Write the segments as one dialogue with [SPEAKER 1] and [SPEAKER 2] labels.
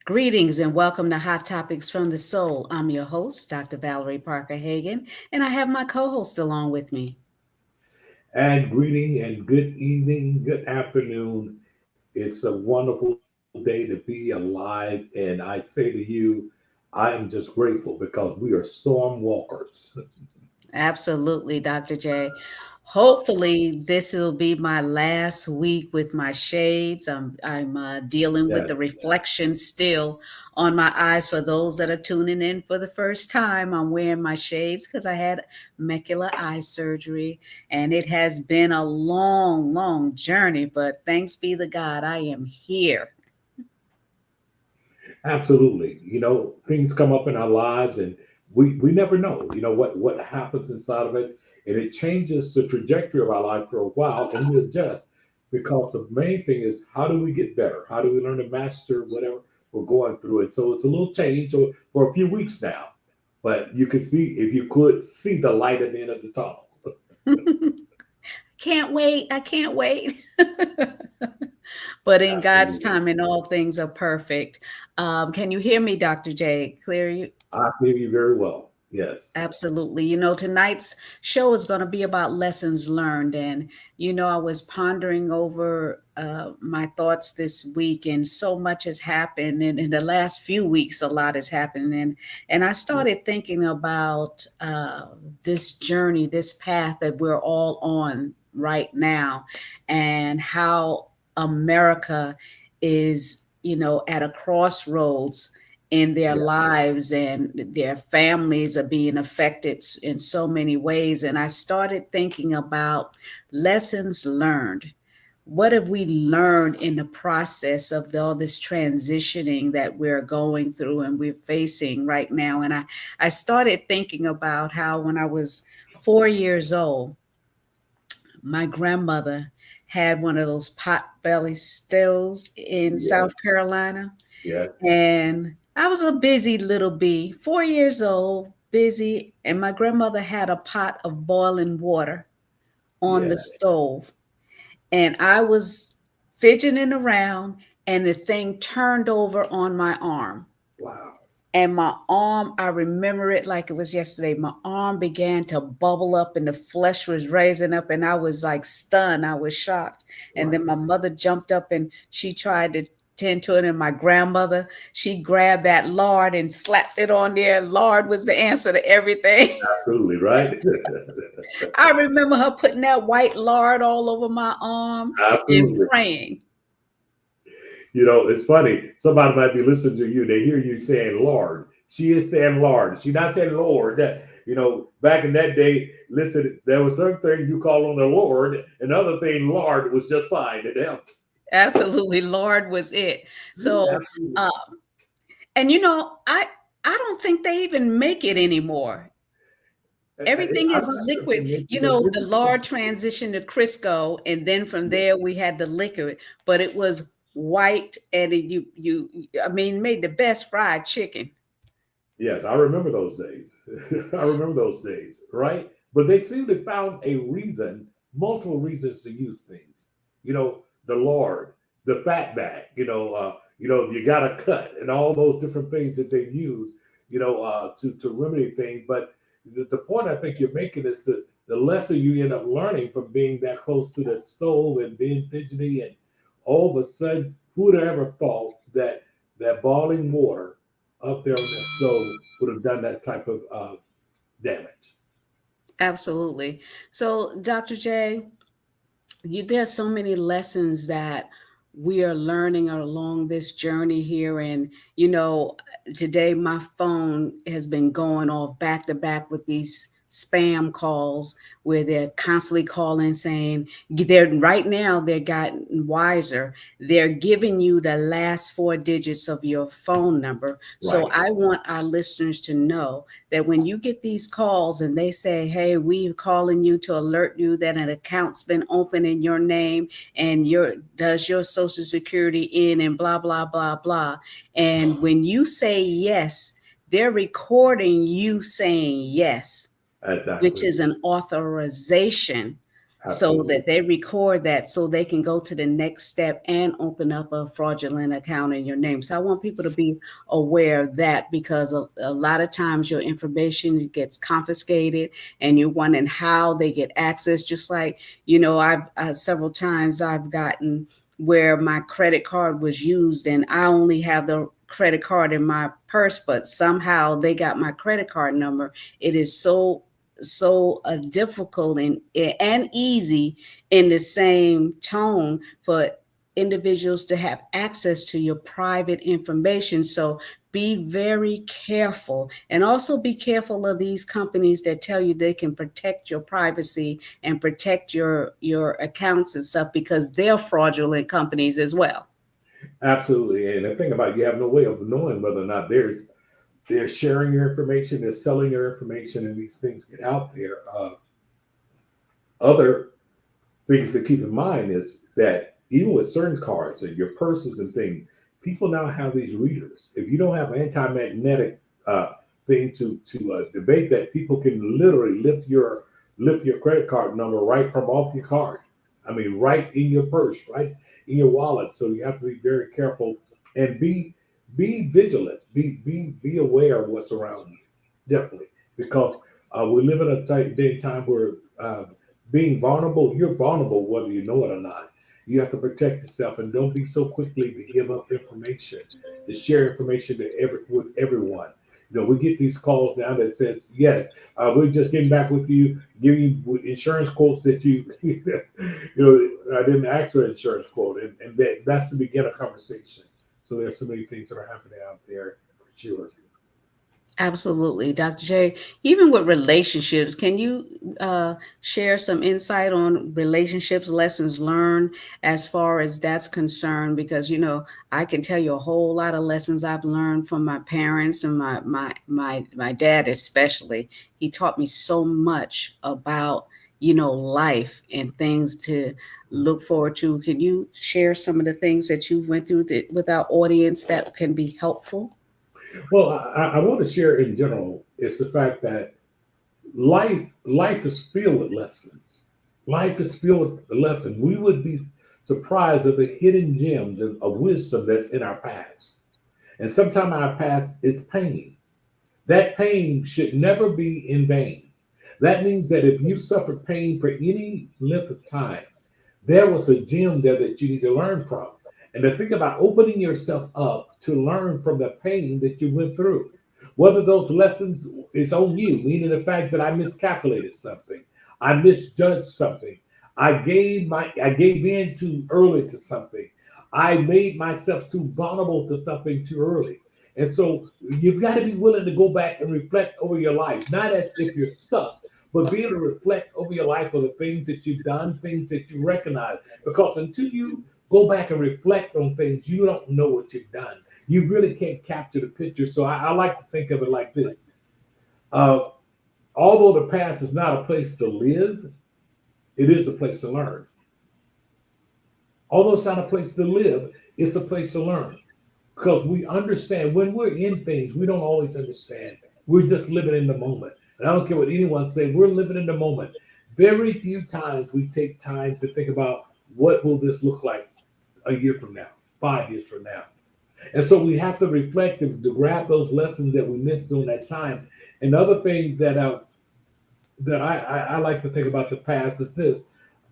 [SPEAKER 1] Greetings and welcome to Hot Topics from the Soul. I'm your host, Dr. Valerie Parker Hagan, and I have my co host along with me.
[SPEAKER 2] And greeting and good evening, good afternoon. It's a wonderful day to be alive. And I say to you, I am just grateful because we are storm walkers.
[SPEAKER 1] Absolutely, Dr. J. Hopefully, this will be my last week with my shades. I'm dealing
[SPEAKER 2] Yes,
[SPEAKER 1] with the reflection still on my eyes. For those that are tuning in for the first time, I'm wearing my shades because I had macular eye surgery, and it has been a long, long journey. But thanks be to God, I am here.
[SPEAKER 2] absolutely. Things come up in our lives and we never know, what happens inside of it. And it changes the trajectory of our life for a while and we adjust because the main thing is how do we get better? How do we learn to master whatever we're going through? And so it's a little change for a few weeks now. But you could see if you could see the light at the end of the tunnel.
[SPEAKER 1] Can't wait. I can't wait. But in God's
[SPEAKER 2] Absolutely.
[SPEAKER 1] time, and all things are perfect. Can you hear me, Dr. J? Clear you?
[SPEAKER 2] I hear you very well. Yes.
[SPEAKER 1] Absolutely. You know, tonight's show is going to be about lessons learned. And, I was pondering over my thoughts this week, and so much has happened. And in the last few weeks, a lot has happened. And I
[SPEAKER 2] Yeah.
[SPEAKER 1] started thinking about this journey, this path that we're all on right now, and how America is, at a crossroads in their
[SPEAKER 2] Yeah.
[SPEAKER 1] lives, and their families are being affected in so many ways. And I started thinking about lessons learned. What have we learned in the process of all this transitioning that we're going through and we're facing right now? And I started thinking about how when I was 4 years old, my grandmother had one of those pot belly stoves in
[SPEAKER 2] Yeah.
[SPEAKER 1] South Carolina,
[SPEAKER 2] Yeah.
[SPEAKER 1] and I was a busy little bee, 4 years old, busy. And my grandmother had a pot of boiling water on the
[SPEAKER 2] Yeah.
[SPEAKER 1] stove. And I was fidgeting around, and the thing turned over on my arm.
[SPEAKER 2] Wow.
[SPEAKER 1] And my arm, I remember it like it was yesterday. My arm began to bubble up, and the flesh was raising up, and I was like stunned. I was shocked. And
[SPEAKER 2] Right.
[SPEAKER 1] then my mother jumped up and she tried to tend to it. And my grandmother, she grabbed that lard and slapped it on there. Lard was the answer to everything.
[SPEAKER 2] Absolutely. Right.
[SPEAKER 1] I remember her putting that white lard all over my arm and
[SPEAKER 2] Absolutely.
[SPEAKER 1] praying.
[SPEAKER 2] It's funny. Somebody might be listening to you. They hear you saying Lord. She is saying Lord. She's not saying Lord. Back in that day, listen, there was certain things you call on the Lord, and other thing, Lord was just fine. It helped.
[SPEAKER 1] Absolutely, Lord was it. So,
[SPEAKER 2] Absolutely.
[SPEAKER 1] uh, and I don't think they even make it anymore. Everything
[SPEAKER 2] I
[SPEAKER 1] is
[SPEAKER 2] don't know if they
[SPEAKER 1] liquid.
[SPEAKER 2] make
[SPEAKER 1] You
[SPEAKER 2] it in
[SPEAKER 1] know, the
[SPEAKER 2] different
[SPEAKER 1] lard
[SPEAKER 2] places.
[SPEAKER 1] transitioned to Crisco, and then from
[SPEAKER 2] Yeah.
[SPEAKER 1] there we had the liquid, but it was white, and I mean, made the best fried chicken.
[SPEAKER 2] Yes, I remember those days. I remember those days, right? But they seem to found a reason, multiple reasons to use things. The lard, the fat back, you got to cut and all those different things that they use, to remedy things. But the point I think you're making is the lesson you end up learning from being that close to the stove and being fidgety and all of a sudden, who would have ever thought that that boiling water up there on that stove would have done that type of damage.
[SPEAKER 1] Absolutely. So, Dr. J, there's so many lessons that we are learning along this journey here. And today my phone has been going off back to back with these spam calls where they're constantly calling saying they're right now, they're gotten wiser, they're giving you the last four digits of your phone number. So
[SPEAKER 2] Right.
[SPEAKER 1] I want our listeners to know that when you get these calls and they say, hey, we're calling you to alert you that an account's been open in your name, and does your social security in, and blah, blah, blah, blah. And when you say yes, they're recording you saying yes, which
[SPEAKER 2] Exactly.
[SPEAKER 1] is an authorization. so
[SPEAKER 2] Absolutely.
[SPEAKER 1] that they record that so they can go to the next step and open up a fraudulent account in your name. So I want people to be aware of that, because a lot of times your information gets confiscated and you're wondering how they get access. Just like, I've several times I've gotten where my credit card was used and I only have the credit card in my purse, but somehow they got my credit card number. It is so difficult and easy in the same tone for individuals to have access to your private information. So be very careful, and also be careful of these companies that tell you they can protect your privacy and protect your accounts and stuff, because they're fraudulent companies as well.
[SPEAKER 2] Absolutely. And the thing about it, you have no way of knowing whether or not they're sharing your information, they're selling your information, and these things get out there. Other things to keep in mind is that even with certain cards and your purses and things, people now have these readers. If you don't have anti-magnetic thing to debate that, people can literally lift your credit card number right from off your card. I mean, right in your purse, right in your wallet. So you have to be very careful and be vigilant. Be aware of what's around you. Definitely, because we live in a tight day and time where being vulnerable, you're vulnerable whether you know it or not. You have to protect yourself and don't be so quickly to give up information, to share information with everyone. We get these calls now that says, yes, we're just getting back with you, giving you insurance quotes that I didn't ask for an insurance quote, and that's the beginning of conversation. So there's so many things that are happening out there for sure.
[SPEAKER 1] Absolutely, Dr. J. Even with relationships, can you share some insight on relationships, lessons learned as far as that's concerned? Because I can tell you a whole lot of lessons I've learned from my parents and my dad especially. He taught me so much about life and things to look forward to. Can you share some of the things that you went through with our audience that can be helpful?
[SPEAKER 2] Well, I want to share in general is the fact that life is filled with lessons. Life is filled with lessons. We would be surprised at the hidden gems of wisdom that's in our past. And sometimes our past is pain. That pain should never be in vain. That means that if you suffered pain for any length of time, there was a gem there that you need to learn from. And to think about opening yourself up to learn from the pain that you went through. Whether those lessons is on you, meaning the fact that I miscalculated something, I misjudged something, I gave in too early to something, I made myself too vulnerable to something too early. And so you've got to be willing to go back and reflect over your life, not as if you're stuck, but be able to reflect over your life of the things that you've done, things that you recognize. Because until you go back and reflect on things, you don't know what you've done. You really can't capture the picture. So I like to think of it like this. Uh, Although the past is not a place to live, it is a place to learn. Although it's not a place to live, it's a place to learn. Because we understand when we're in things, we don't always understand. We're just living in the moment. And I don't care what anyone says, we're living in the moment. Very few times we take time to think about what will this look like a year from now, 5 years from now. And so we have to reflect and to grab those lessons that we missed during that time. And the other thing that I like to think about the past is this.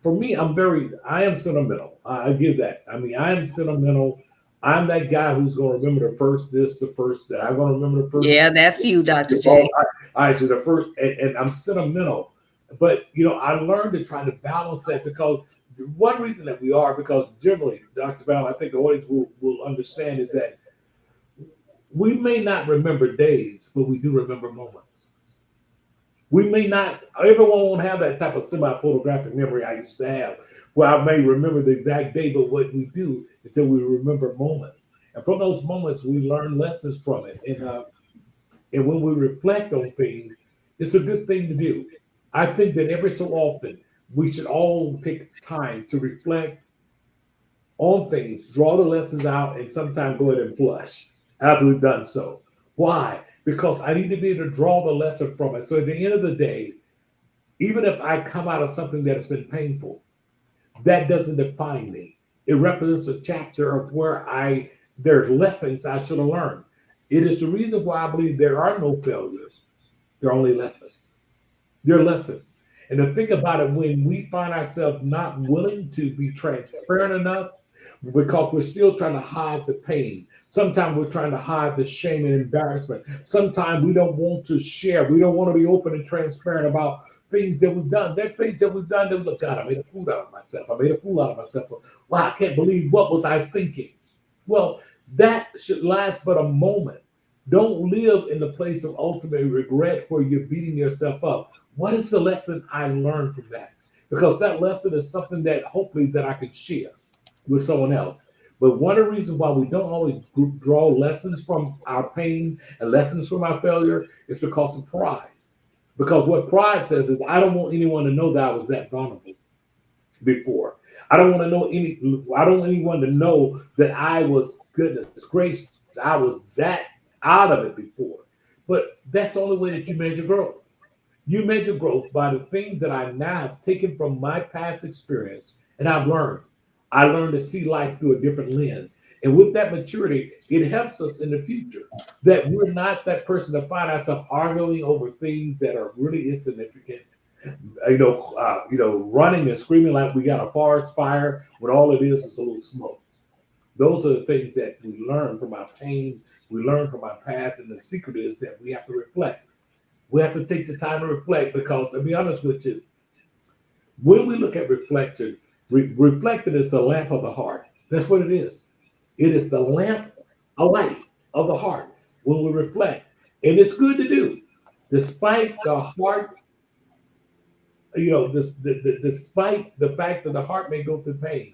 [SPEAKER 2] For me, I am sentimental. I give that. I mean, I am sentimental. I'm that guy who's going to remember the first this, the first that. I'm going to remember the first.
[SPEAKER 1] Yeah, that's you, Dr.
[SPEAKER 2] Oh,
[SPEAKER 1] J.
[SPEAKER 2] I to the first, and I'm sentimental. But I learned to try to balance that because one reason that we are, because generally, Dr. Val, I think the audience will understand is that we may not remember days, but we do remember moments. We may not, everyone won't have that type of semi-photographic memory I used to have, where I may remember the exact day, but what we do is that we remember moments. And from those moments, we learn lessons from it. And when we reflect on things, it's a good thing to do. I think that every so often, we should all take time to reflect on things, draw the lessons out, and sometimes go ahead and flush after we've done so. Why? Because I need to be able to draw the lesson from it. So at the end of the day, Even if I come out of something that has been painful, that doesn't define me. It represents a chapter of where there's lessons I should have learned. It is the reason why I believe there are no failures. There are only lessons. They're lessons. And the thing about it, when we find ourselves not willing to be transparent enough, because we're still trying to hide the pain. Sometimes we're trying to hide the shame and embarrassment. Sometimes we don't want to share. We don't want to be open and transparent about things that we've done. There are things that we've done that, look, God, I made a fool out of myself. I made a fool out of myself. Wow, I can't believe what was I thinking. Well, that should last but a moment. Don't live in the place of ultimate regret where you're beating yourself up. What is the lesson I learned from that? Because that lesson is something that hopefully that I can share with someone else. But one of the reasons why we don't always draw lessons from our pain and lessons from our failure is because of pride. Because what pride says is, I don't want anyone to know that I was that vulnerable before. I don't want to know any. I don't want anyone to know that I was goodness gracious. I was that out of it before. But that's the only way that you measure growth. You measure growth by the things that I now have taken from my past experience and I've learned. I learned to see life through a different lens. And with that maturity, it helps us in the future that we're not that person to find ourselves arguing over things that are really insignificant. Running and screaming like we got a forest fire when all it is a little smoke. Those are the things that we learn from our pain, we learn from our past, and the secret is that we have to reflect. We have to take the time to reflect because, to be honest with you, when we look at reflection, reflection is the lamp of the heart. That's what it is. It is the lamp, a light of the heart when we reflect. And it's good to do. Despite the heart, despite the fact that the heart may go through pain,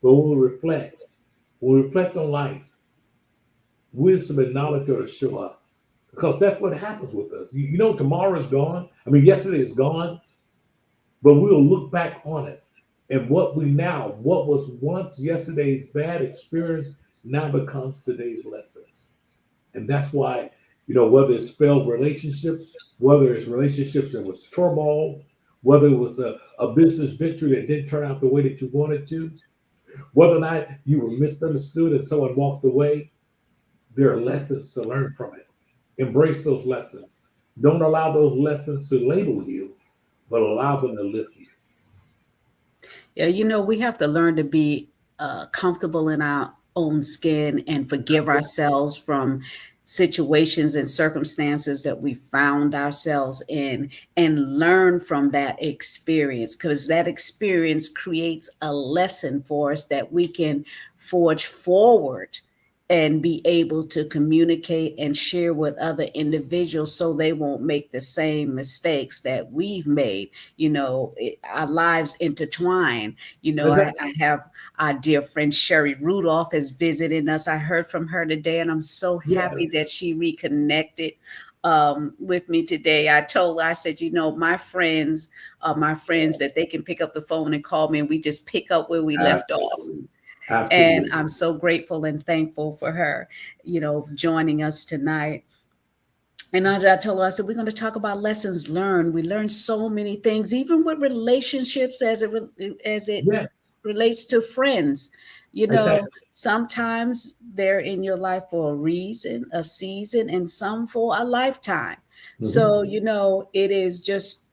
[SPEAKER 2] but when we reflect on life, wisdom and knowledge are to show up. Because that's what happens with us. Tomorrow is gone. I mean, yesterday is gone, but we'll look back on it. And what was once yesterday's bad experience now becomes today's lessons. And that's why, whether it's failed relationships, whether it's relationships that was turmoil, whether it was a business venture that didn't turn out the way that you wanted to, whether or not you were misunderstood and someone walked away, there are lessons to learn from it. Embrace those lessons. Don't allow those lessons to label you, but allow them to lift you.
[SPEAKER 1] Yeah, we have to learn to be comfortable in our own skin and forgive ourselves from situations and circumstances that we found ourselves in and learn from that experience because that experience creates a lesson for us that we can forge forward and be able to communicate and share with other individuals so they won't make the same mistakes that we've made. Our lives intertwine. I have our dear friend Sherry Rudolph is visiting us. I heard from her today, and I'm so
[SPEAKER 2] Yeah.
[SPEAKER 1] happy that she reconnected with me today. I told her, I said, my friends are my friends that they can pick up the phone and call me, and we just pick up where we left off.
[SPEAKER 2] Absolutely.
[SPEAKER 1] And
[SPEAKER 2] Absolutely.
[SPEAKER 1] I'm so grateful and thankful for her, joining us tonight. And as I told her, I said, we're going to talk about lessons learned. We learn so many things, even with relationships as it
[SPEAKER 2] Yeah,
[SPEAKER 1] relates to friends.
[SPEAKER 2] exactly.
[SPEAKER 1] Sometimes they're in your life for a reason, a season, and some for a lifetime.
[SPEAKER 2] Mhm.
[SPEAKER 1] So, it is just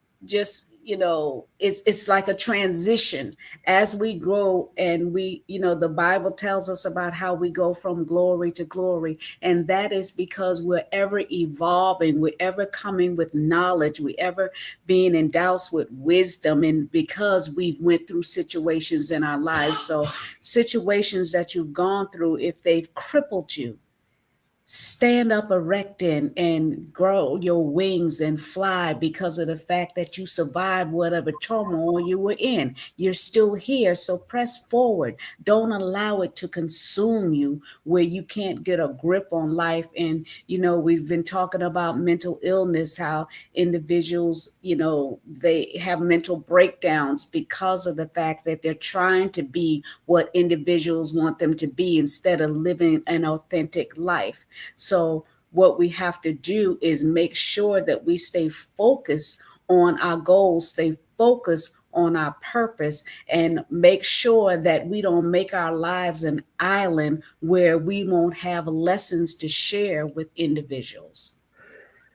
[SPEAKER 1] it's like a transition as we grow, and the Bible tells us about how we go from glory to glory, and that is because we're ever evolving, we're ever coming with knowledge, we ever being endowed with wisdom, and because we've went through situations in our lives. So situations that you've gone through, if they've crippled you, stand up erect and grow your wings and fly because of the fact that you survived whatever turmoil you were in. You're still here. So press forward. Don't allow it to consume you where you can't get a grip on life. And, we've been talking about mental illness, how individuals, they have mental breakdowns because of the fact that they're trying to be what individuals want them to be instead of living an authentic life. So what we have to do is make sure that we stay focused on our goals, stay focused on our purpose, and make sure that we don't make our lives an island where we won't have lessons to share with individuals.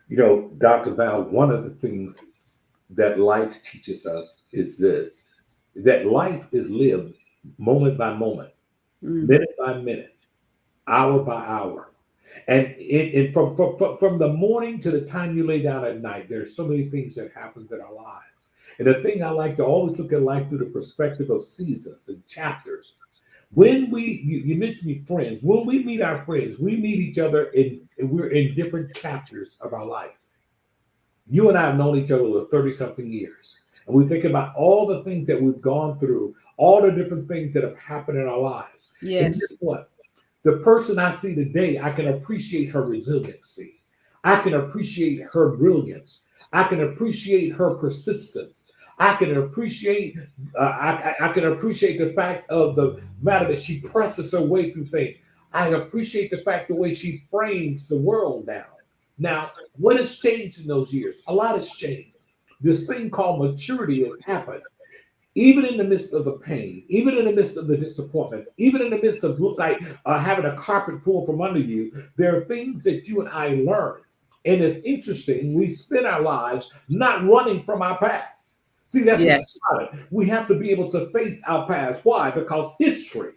[SPEAKER 2] You know, Dr. Val, one of the things that life teaches us is this, that life is lived moment by moment,
[SPEAKER 1] Mm,
[SPEAKER 2] minute by minute, hour by hour. And from the morning to the time you lay down at night, there's so many things that happens in our lives. And the thing I like to always look at life through the perspective of seasons and chapters. When you mentioned friends, when we meet our friends, we meet each other we're in different chapters of our life. You and I have known each other for 30 something years. And we think about all the things that we've gone through, all the different things that have happened in our lives. And guess
[SPEAKER 1] yes,
[SPEAKER 2] what? The person I see today, I can appreciate her resiliency. I can appreciate her brilliance. I can appreciate her persistence. I can appreciate I can appreciate the fact of the matter that she presses her way through things. I appreciate the fact the way she frames the world now. Now, what has changed in those years? A lot has changed. This thing called maturity has happened. Even in the midst of the pain, even in the midst of the disappointment, even in the midst of look like having a carpet pulled from under you, there are things that you and I learn. And it's interesting, we spend our lives not running from our past. See, that's the thing
[SPEAKER 1] yes,
[SPEAKER 2] about it. We have to be able to face our past. Why? Because history,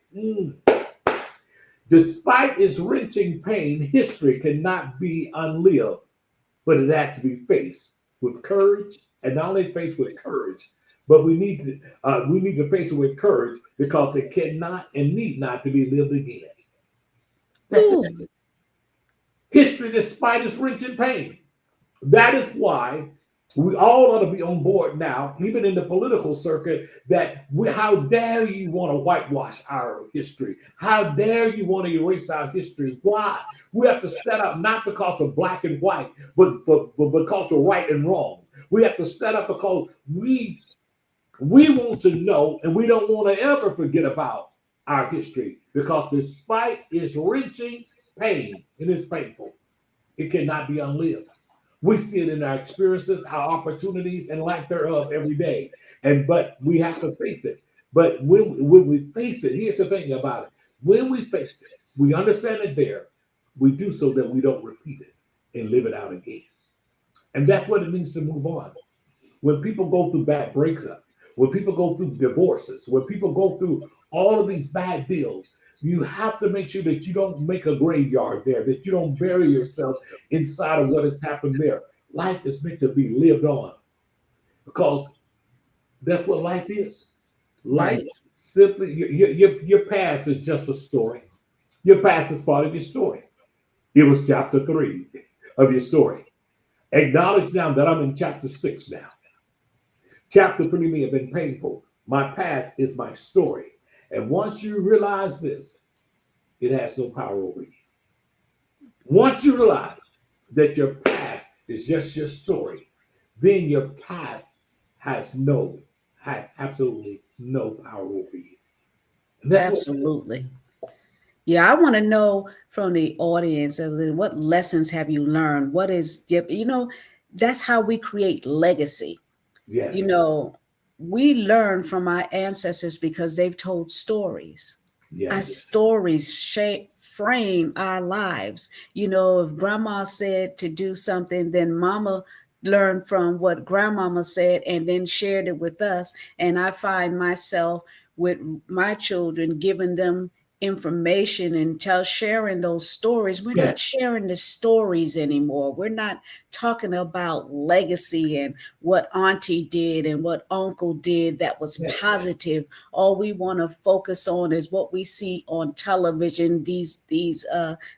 [SPEAKER 2] despite its wrenching pain, history cannot be unlived, but it has to be faced with courage, and not only faced with courage, but we need to face it with courage because it cannot and need not to be lived again. That's it.
[SPEAKER 1] ooh,
[SPEAKER 2] History, despite its wrenching pain. That is why we all ought to be on board now, even in the political circuit, that how dare you want to whitewash our history? How dare you want to erase our history? Why? We have to stand up not because of black and white, but because of right and wrong. We have to stand up because we want to know and we don't want to ever forget about our history because despite its wrenching pain, it is painful. It cannot be unlived. We see it in our experiences, our opportunities, and lack thereof every day. And but we have to face it. But when we face it, here's the thing about it. When we face it, we understand it there. We do so that we don't repeat it and live it out again. And that's what it means to move on. When people go through bad breakups, when people go through divorces, when people go through all of these bad deals, you have to make sure that you don't make a graveyard there, that you don't bury yourself inside of what has happened there. Life is meant to be lived on because that's what life is. Life
[SPEAKER 1] right.
[SPEAKER 2] simply, your past is just a story. Your past is part of your story. It was chapter 3 of your story. Acknowledge now that I'm in chapter 6 now. Chapter 3 may have been painful. My past is my story. And once you realize this, it has no power over you. Once you realize that your past is just your story, then your past has absolutely no power over you. And that's what
[SPEAKER 1] Absolutely. Yeah, I want to know from the audience what lessons have you learned? What is, that's how we create legacy. You
[SPEAKER 2] yes,
[SPEAKER 1] know, we learn from our ancestors because they've told stories. Our
[SPEAKER 2] yes,
[SPEAKER 1] stories shape frame our lives. If grandma said to do something, then mama learned from what grandmama said and then shared it with us. And I find myself with my children giving them information and sharing those stories. We're not
[SPEAKER 2] yes,
[SPEAKER 1] sharing the stories anymore. We're not talking about legacy and what auntie did and what uncle did that was
[SPEAKER 2] yes,
[SPEAKER 1] positive. All we want to focus on is what we see on television, these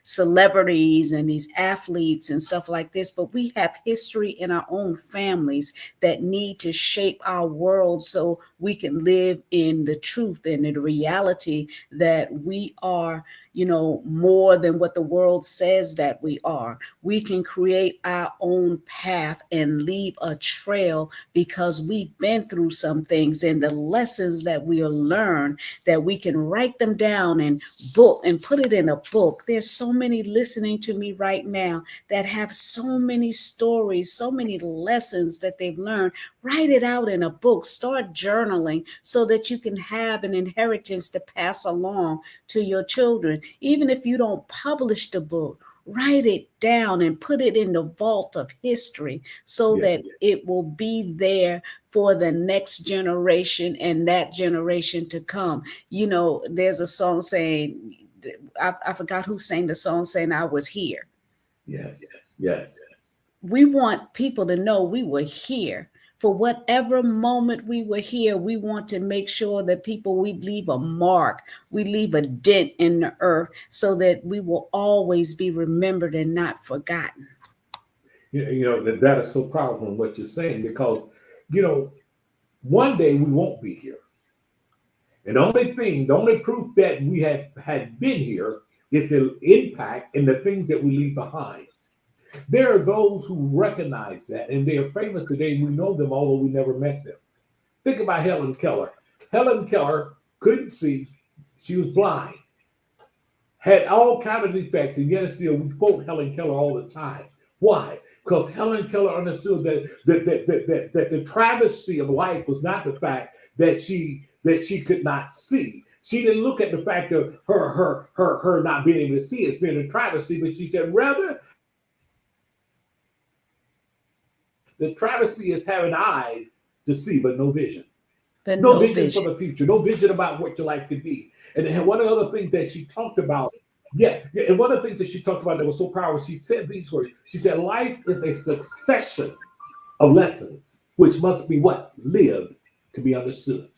[SPEAKER 1] celebrities and these athletes and stuff like this. But we have history in our own families that need to shape our world so we can live in the truth and in the reality that we are more than what the world says that we are. We can create our own path and leave a trail because we've been through some things, and the lessons that we'll learn, that we can write them down and book and put it in a book. There's so many listening to me right now that have so many stories, so many lessons that they've learned. Write it out in a book. Start journaling so that you can have an inheritance to pass along to your children. Even if you don't publish the book, write it down and put it in the vault of history so
[SPEAKER 2] Yeah.
[SPEAKER 1] that it will be there for the next generation and that generation to come. There's a song saying, I forgot who sang the song saying, I was here.
[SPEAKER 2] Yes. Yes.
[SPEAKER 1] We want people to know we were here. For whatever moment we were here, we want to make sure that we leave a mark, we leave a dent in the earth so that we will always be remembered and not forgotten.
[SPEAKER 2] That is so powerful in what you're saying, because you know one day we won't be here. And the only proof that we have had been here is the impact and the things that we leave behind. There are those who recognize that, and they are famous today. We know them, although we never met them. Think about Helen Keller. Helen Keller couldn't see; she was blind, had all kind of defects, and yet still we quote Helen Keller all the time. Why? Because Helen Keller understood that the travesty of life was not the fact that she could not see. She didn't look at the fact of her not being able to see as being a travesty, but she said rather the travesty is having eyes to see but no vision.
[SPEAKER 1] But
[SPEAKER 2] No
[SPEAKER 1] no
[SPEAKER 2] vision for
[SPEAKER 1] vision.
[SPEAKER 2] the future, no vision about what your life could be. And then one of the other things that she talked about, and one of the things that she talked about that was so powerful, she said these words. She said, life is a succession of lessons, which must be what? Lived to be understood.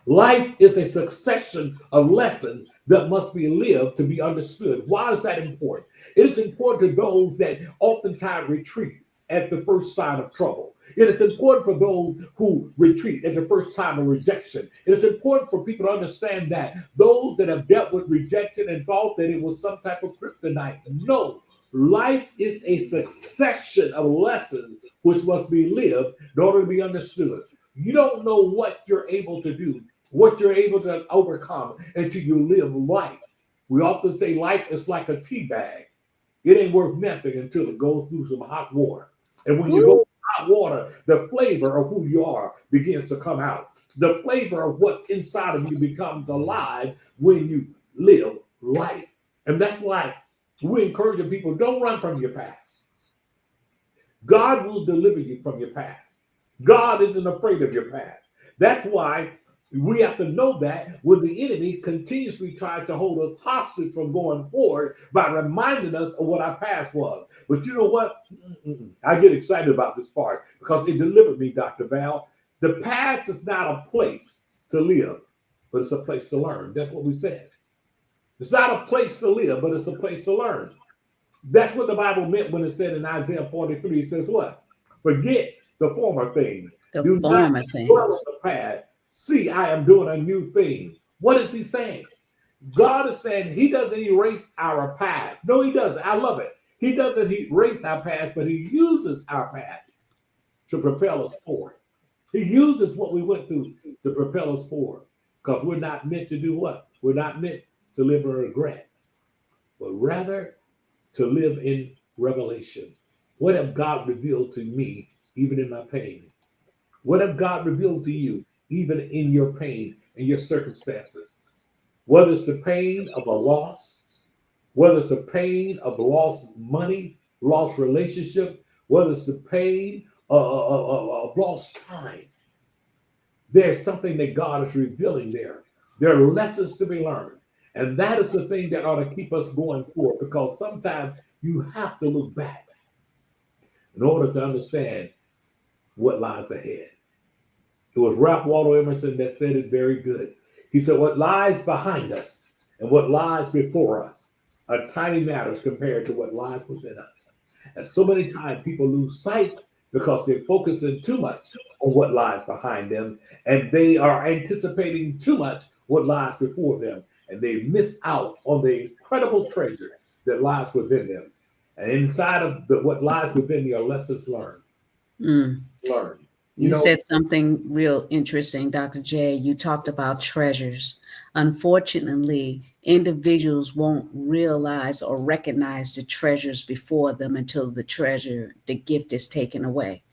[SPEAKER 2] Life is a succession of lessons that must be lived to be understood. Why is that important? It is important to those that oftentimes retreat at the first sign of trouble. It is important for those who retreat at the first time of rejection. It is important for people to understand that those that have dealt with rejection and thought that it was some type of kryptonite. No, life is a succession of lessons which must be lived in order to be understood. You don't know what you're able to do, what you're able to overcome until you live life. We often say life is like a tea bag. It ain't worth nothing until it goes through some hot water. And when you go
[SPEAKER 1] Woo.
[SPEAKER 2] through hot water, the flavor of who you are begins to come out. The flavor of what's inside of you becomes alive when you live life. And that's why we encourage people, don't run from your past. God will deliver you from your past. God isn't afraid of your past. That's why we have to know that when the enemy continuously tries to hold us hostage from going forward by reminding us of what our past was. But you know what? I get excited about this part because it delivered me, Dr. Val. The past is not a place to live, but it's a place to learn. That's what we said. It's not a place to live, but it's a place to learn. That's what the Bible meant when it said in Isaiah 43, it says what? Forget the former things.
[SPEAKER 1] The
[SPEAKER 2] Do not
[SPEAKER 1] former
[SPEAKER 2] dwell on
[SPEAKER 1] things.
[SPEAKER 2] the past. See, I am doing a new thing. What is he saying? God is saying he doesn't erase our past. No, he doesn't. I love it. He doesn't erase our past, but he uses our past to propel us forward. He uses what we went through to propel us forward. Because we're not meant to do what? We're not meant to live in regret, but rather to live in revelation. What have God revealed to me, even in my pain? What have God revealed to you, even in your pain and your circumstances? Whether it's the pain of a loss, whether it's the pain of lost money, lost relationship, whether it's the pain of lost time, there's something that God is revealing there. There are lessons to be learned. And that is the thing that ought to keep us going forward, because sometimes you have to look back in order to understand what lies ahead. It was Ralph Waldo Emerson that said it very good. He said, what lies behind us and what lies before us are tiny matters compared to what lies within us. And so many times people lose sight because they're focusing too much on what lies behind them, and they are anticipating too much what lies before them. and they miss out on the incredible treasure that lies within them. And inside of what lies within you are lessons learned.
[SPEAKER 1] Mm.
[SPEAKER 2] Learned. You
[SPEAKER 1] You
[SPEAKER 2] know,
[SPEAKER 1] said something real interesting, Dr. J. You talked about treasures. Unfortunately, individuals won't realize or recognize the treasures before them until the gift is taken away.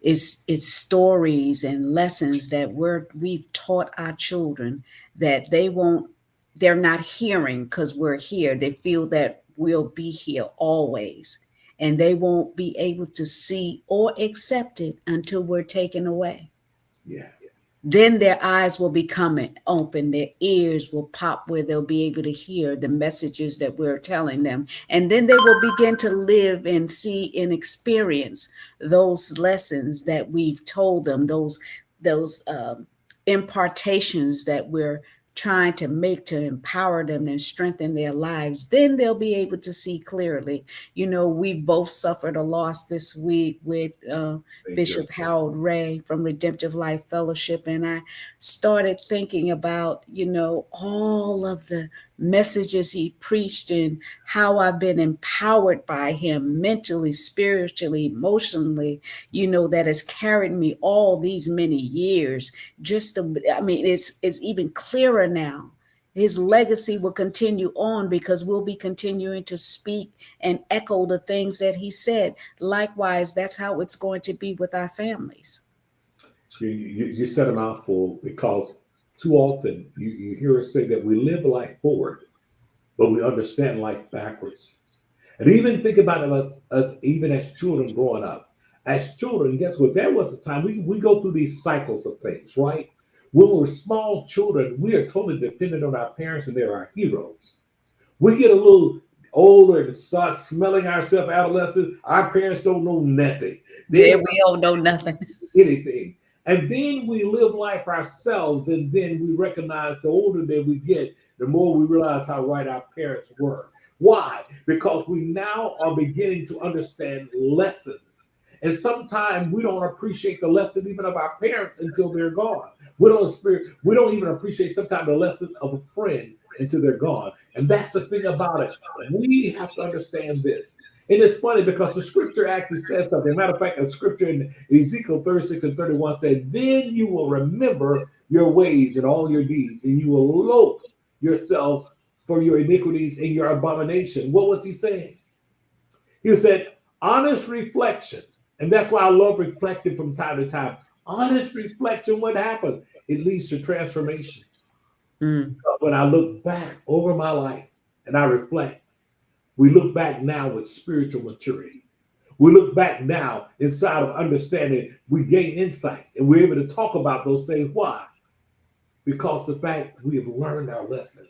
[SPEAKER 1] It's stories and lessons that we've taught our children that they're not hearing because we're here. They feel that we'll be here always, and they won't be able to see or accept it until we're taken away.
[SPEAKER 2] yeah,
[SPEAKER 1] Then their eyes will become open, their ears will pop where they'll be able to hear the messages that we're telling them. And then they will begin to live and see and experience those lessons that we've told them, those impartations that we're trying to make to empower them and strengthen their lives. Then they'll be able to see clearly. You know, we both suffered a loss this week with
[SPEAKER 2] thank you.
[SPEAKER 1] Bishop Harold Ray from Redemptive Life Fellowship. And I started thinking about, all of the messages he preached and how I've been empowered by him mentally, spiritually, emotionally, that has carried me all these many years. It's even clearer now. His legacy will continue on because we'll be continuing to speak and echo the things that he said. Likewise, that's how it's going to be with our families.
[SPEAKER 2] You said a mouthful because too often you hear us say that we live life forward, but we understand life backwards. And even think about us even as children growing up. As children, guess what? There was a time we go through these cycles of things, right? When we're small children, we are totally dependent on our parents and they're our heroes. We get a little older and start smelling ourselves adolescents. Our parents don't know nothing. They
[SPEAKER 1] There
[SPEAKER 2] don't
[SPEAKER 1] we don't know nothing.
[SPEAKER 2] know anything. And then we live life ourselves, and then we recognize the older that we get, the more we realize how right our parents were. Why? Because we now are beginning to understand lessons. And sometimes we don't appreciate the lesson even of our parents until they're gone. We don't even appreciate sometimes the lesson of a friend until they're gone. And that's the thing about it. We have to understand this. And it's funny because the scripture actually says something. Matter of fact, the scripture in Ezekiel 36 and 31 said, then you will remember your ways and all your deeds, and you will loathe yourself for your iniquities and your abomination. What was he saying? He said, honest reflection. And that's why I love reflecting from time to time. Honest reflection, what happens? It leads to transformation.
[SPEAKER 1] Mm.
[SPEAKER 2] When I look back over my life and I reflect, we look back now with spiritual maturity. We look back now inside of understanding, we gain insights and we're able to talk about those things. Why? Because the fact we have learned our lessons.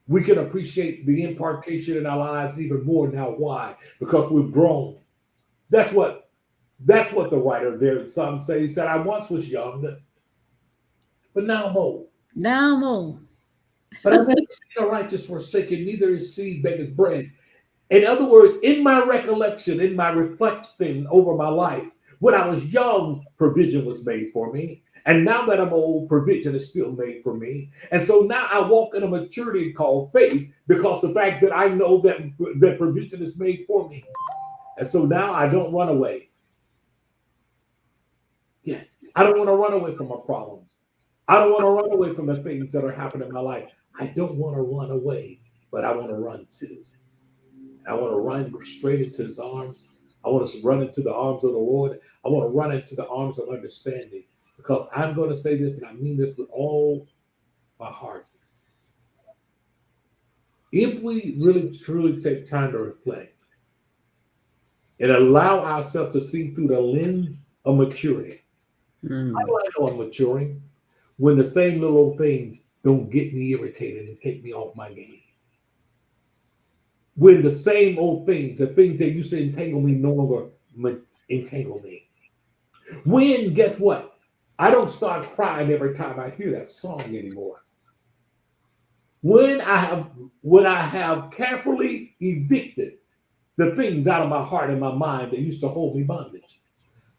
[SPEAKER 2] We can appreciate the impartation in our lives even more now. Why? Because we've grown. That's what the writer there in Psalm said. He said, I once was young, but now I'm old.
[SPEAKER 1] Now I'm old.
[SPEAKER 2] But I've never seen the righteous forsaken, neither his seed beggars bread. In other words, in my recollection, in my reflection over my life, when I was young, provision was made for me. And now that I'm old, provision is still made for me. And so now I walk in a maturity called faith because the fact that I know that provision is made for me. And so now I don't run away. Yeah, I don't want to run away from my problems. I don't want to run away from the things that are happening in my life. I don't want to run away, but I want to run too. I want to run straight into his arms. I want to run into the arms of the Lord. I want to run into the arms of understanding because I'm going to say this and I mean this with all my heart. If we really truly take time to reflect and allow ourselves to see through the lens of maturity, how
[SPEAKER 1] Mm.
[SPEAKER 2] do I know I'm maturing? When the same little things don't get me irritated and take me off my game. When the same old things, the things that used to entangle me no longer entangle me. When, guess what? I don't start crying every time I hear that song anymore. When I have carefully evicted the things out of my heart and my mind that used to hold me bondage.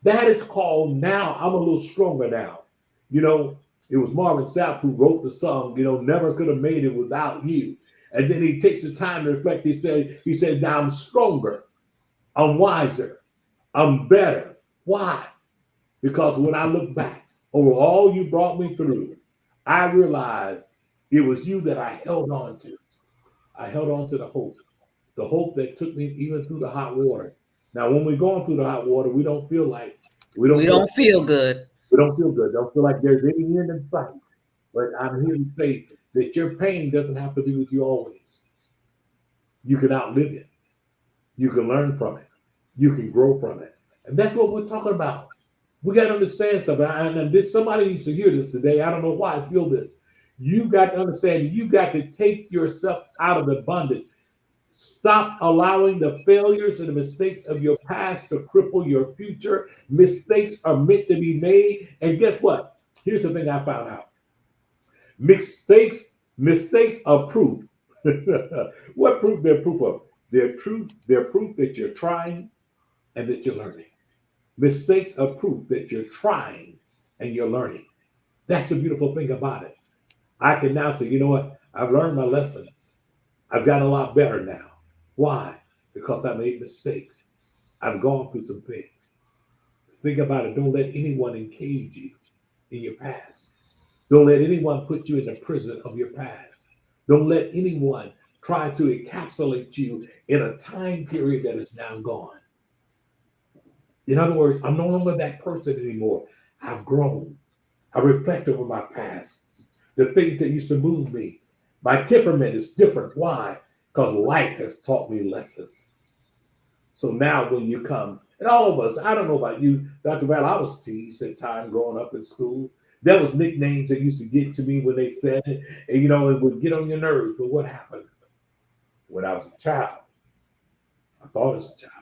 [SPEAKER 2] That is called now I'm a little stronger now. You know, It was Marvin Sapp who wrote the song, never could have made it without you. And then he takes the time to reflect. He said, now I'm stronger, I'm wiser, I'm better. Why? Because when I look back over all you brought me through, I realized it was you that I held on to. I held on to the hope that took me even through the hot water. Now, when we're going through the hot water, we don't feel like we
[SPEAKER 1] We
[SPEAKER 2] don't feel
[SPEAKER 1] don't feel good.
[SPEAKER 2] we don't feel good. Don't feel like there's any end in sight. But I'm here to say that your pain doesn't have to be with you always. You can outlive it. You can learn from it. You can grow from it. And that's what we're talking about. We got to understand something. And this, somebody needs to hear this today. I don't know why I feel this. You got to understand, you got to take yourself out of the bondage. Stop allowing the failures and the mistakes of your past to cripple your future. Mistakes are meant to be made. And guess what? Here's the thing I found out. Mistakes are proof. What proof they're proof of? They're proof that you're trying and that you're learning. Mistakes are proof that you're trying and you're learning. That's the beautiful thing about it. I can now say, you know what? I've learned my lesson. I've gotten a lot better now. Why? Because I made mistakes. I've gone through some things. Think about it. Don't let anyone encage you in your past. Don't let anyone put you in the prison of your past. Don't let anyone try to encapsulate you in a time period that is now gone. In other words, I'm no longer that person anymore. I've grown. I reflect over my past. The things that used to move me. My temperament is different. Why? Because life has taught me lessons. So now when you come, and all of us, I don't know about you, Dr. Val, I was teased at times growing up in school. There was nicknames that used to get to me when they said it, and it would get on your nerves. But what happened? When I was a child, I thought as a child.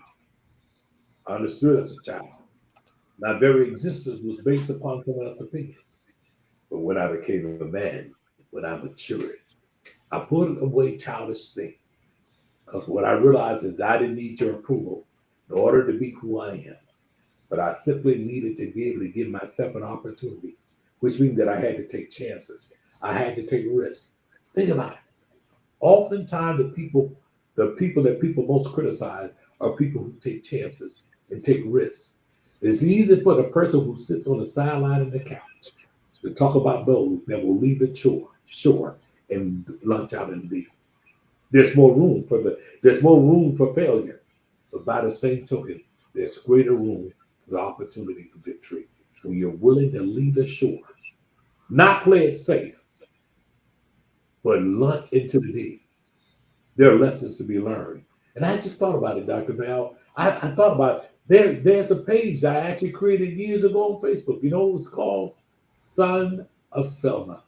[SPEAKER 2] I understood as a child. My very existence was based upon someone else's opinion. But when I became a man, when I matured, I put away childish things. Because what I realized is I didn't need your approval in order to be who I am. But I simply needed to be able to give myself an opportunity, which means that I had to take chances. I had to take risks. Think about it. Oftentimes the people that people most criticize are people who take chances and take risks. It's easy for the person who sits on the sideline of the couch to talk about those that will leave the shore and launch out in the deep. There's more room for failure. But by the same token, there's greater room for the opportunity for victory. When you're willing to leave the shore, not play it safe, but launch into the deep. There are lessons to be learned. And I just thought about it, Dr. Val. I thought about it. There's a page I actually created years ago on Facebook. You know what it's called? Son of Selma.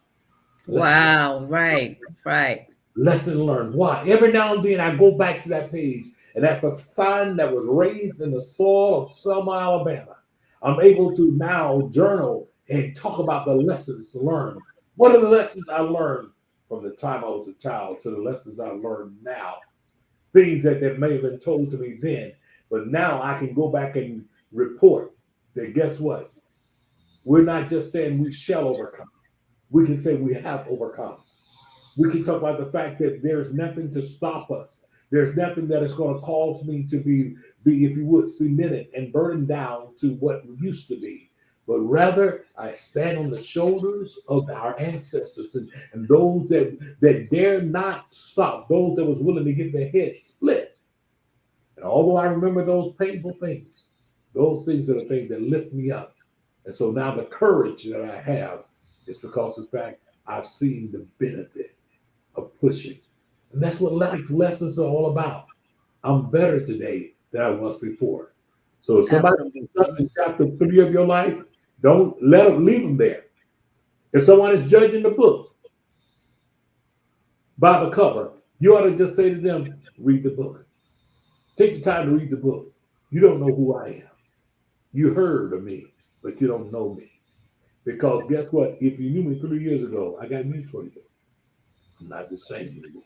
[SPEAKER 1] Wow, right, right.
[SPEAKER 2] Lesson learned. Why? Every now and then I go back to that page, and that's a son that was raised in the soil of Selma, Alabama. I'm able to now journal and talk about the lessons learned. What are the lessons I learned from the time I was a child to the lessons I learned now? Things that may have been told to me then, but now I can go back and report that guess what? We're not just saying we shall overcome. We can say we have overcome. We can talk about the fact that there's nothing to stop us. There's nothing that is going to cause me to be, if you would, cemented and burned down to what used to be. But rather, I stand on the shoulders of our ancestors and those that dare not stop, those that was willing to get their heads split. And although I remember those painful things, those things are the things that lift me up. And so now the courage that I have is because of the fact I've seen the benefit of pushing. And that's what life lessons are all about. I'm better today than I was before. So if somebody stuck
[SPEAKER 1] Absolutely.
[SPEAKER 2] in chapter 3 of your life, don't leave them there. If someone is judging the book by the cover, you ought to just say to them, read the book. Take the time to read the book. You don't know who I am. You heard of me, but you don't know me. Because guess what? If you knew me 3 years ago, I got news for you. I'm not the same anymore.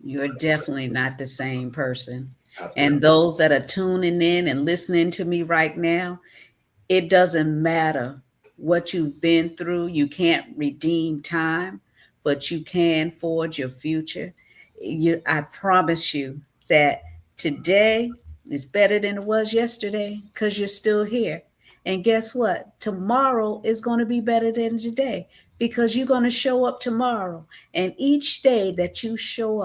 [SPEAKER 1] You're definitely not the same person. And
[SPEAKER 2] Absolutely.
[SPEAKER 1] those that are tuning in and listening to me right now, it doesn't matter what you've been through. You can't redeem time, but you can forge your future. I promise you that today is better than it was yesterday because you're still here. And guess what? Tomorrow is going to be better than today because you're going to show up tomorrow. And each day that you show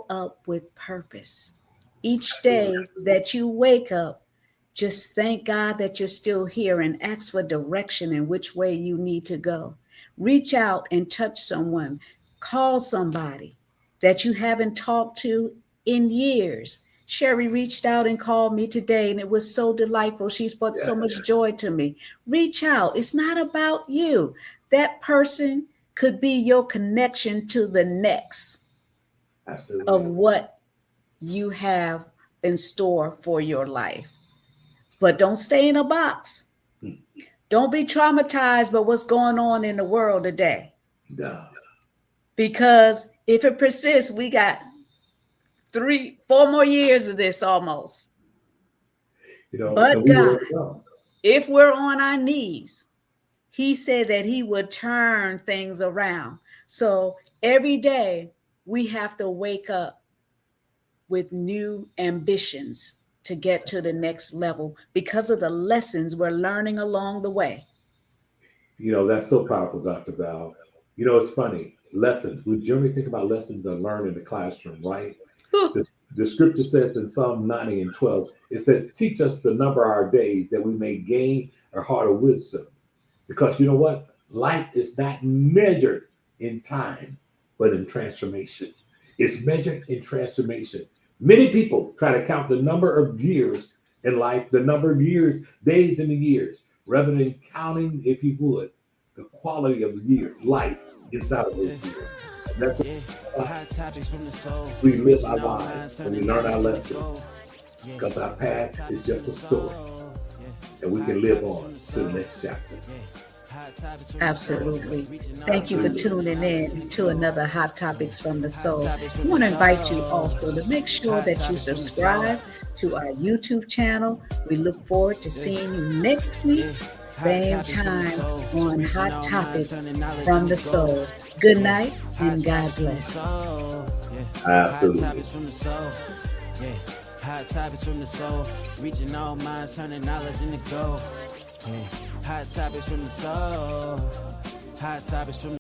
[SPEAKER 1] up with purpose. Each day that you wake up, just thank God that you're still here and ask for direction in which way you need to go. Reach out and touch someone. Call somebody that you haven't talked to in years. Sherry reached out and called me today, and it was so delightful. She's brought so much joy to me. Reach out. It's not about you. That person could be your connection to the next
[SPEAKER 2] Absolutely.
[SPEAKER 1] of what you have in store for your life. But don't stay in a box. Don't be traumatized by what's going on in the world today.
[SPEAKER 2] No.
[SPEAKER 1] Because if it persists, we got 3-4 more years of this almost. But God, if we're on our knees, he said that he would turn things around. So every day we have to wake up with new ambitions to get to the next level because of the lessons we're learning along the way.
[SPEAKER 2] That's so powerful, Dr. Val. It's funny. Lessons. We generally think about lessons that learn in the classroom, right? The scripture says in Psalm 90:12, it says, teach us to number our days that we may gain a heart of wisdom. Because you know what? Life is not measured in time, but in transformation. It's measured in transformation. Many people try to count the number of years in life, the number of years, days in the years, rather than counting, if you would, the quality of the year, life inside of those years. And that's we live our lives and we learn our lessons, because our past is just a story, and we can live on to the next chapter.
[SPEAKER 1] Absolutely. Thank you for tuning in to another Hot Topics from the Soul. I want to invite you also to make sure that you subscribe to our YouTube channel. We look forward to seeing you next week, same time on Hot Topics from the Soul. Good night and God bless.
[SPEAKER 2] Absolutely.
[SPEAKER 3] Hot topics from the soul, reaching all minds, turning knowledge into gold. Hot topics from the soul. Hot topics from